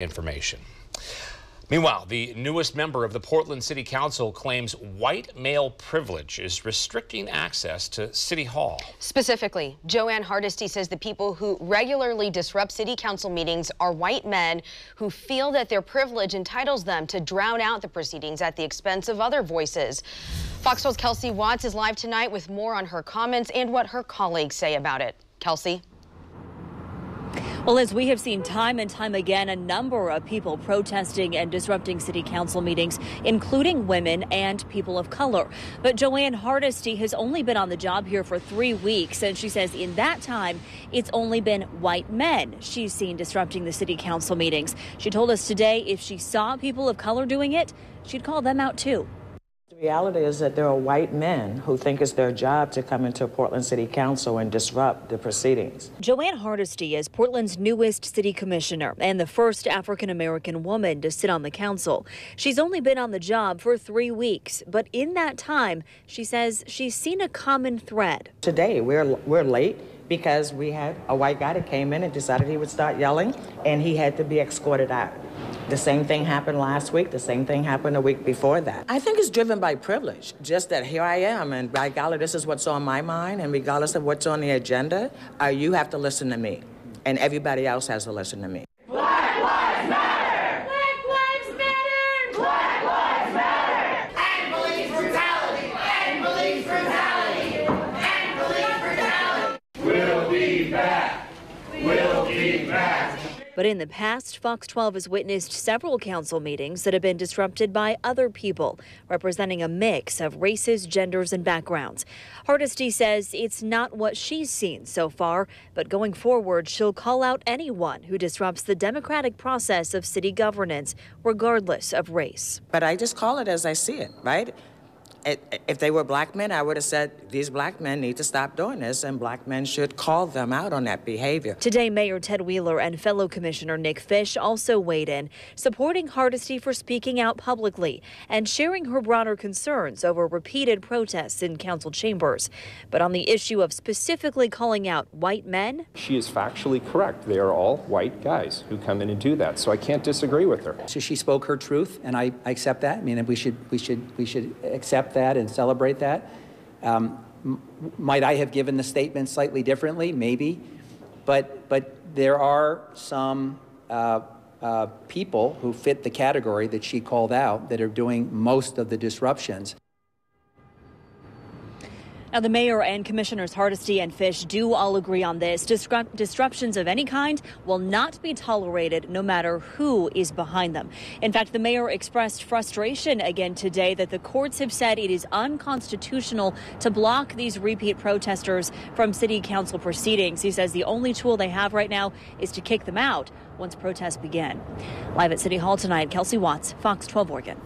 information. Meanwhile, the newest member of the Portland City Council claims white male privilege is restricting access to City Hall. Specifically, Joanne Hardesty says the people who regularly disrupt City Council meetings are white men who feel that their privilege entitles them to drown out the proceedings at the expense of other voices. Fox 12's Kelsey Watts is live tonight with more on her comments and what her colleagues say about it. Kelsey? Well, as we have seen time and time again, a number of people protesting and disrupting city council meetings, including women and people of color. But Joanne Hardesty has only been on the job here for 3 weeks, and she says in that time, it's only been white men she's seen disrupting the city council meetings. She told us today if she saw people of color doing it, she'd call them out too. The reality is that there are white men who think it's their job to come into Portland City Council and disrupt the proceedings. Joanne Hardesty is Portland's newest city commissioner and the first African-American woman to sit on the council. She's only been on the job for 3 weeks, but in that time, she says she's seen a common thread. Today, we're late because we had a white guy that came in and decided he would start yelling, and he had to be escorted out. The same thing happened last week. The same thing happened a week before that. I think it's driven by privilege. Just that here I am, and by golly, this is what's on my mind, and regardless of what's on the agenda, you have to listen to me, and everybody else has to listen to me. Black lives matter! Black lives matter! Black lives matter! And police brutality! And police brutality! And police brutality! We'll be back! We'll be back! But in the past, Fox 12 has witnessed several council meetings that have been disrupted by other people, representing a mix of races, genders, and backgrounds. Hardesty says it's not what she's seen so far, but going forward, she'll call out anyone who disrupts the democratic process of city governance, regardless of race. But I just call it as I see it, right? If they were black men, I would have said these black men need to stop doing this, and black men should call them out on that behavior. Today, Mayor Ted Wheeler and fellow Commissioner Nick Fish also weighed in, supporting Hardesty for speaking out publicly and sharing her broader concerns over repeated protests in council chambers. But on the issue of specifically calling out white men, she is factually correct. They are all white guys who come in and do that, so I can't disagree with her. So she spoke her truth, and I accept that. I mean, we should accept that and celebrate that. Might I have given the statement slightly differently? Maybe. But there are some people who fit the category that she called out that are doing most of the disruptions. Now, the mayor and Commissioners Hardesty and Fish do all agree on this. Disruptions of any kind will not be tolerated, no matter who is behind them. In fact, the mayor expressed frustration again today that the courts have said it is unconstitutional to block these repeat protesters from city council proceedings. He says the only tool they have right now is to kick them out once protests begin. Live at City Hall tonight, Kelsey Watts, Fox 12 Oregon.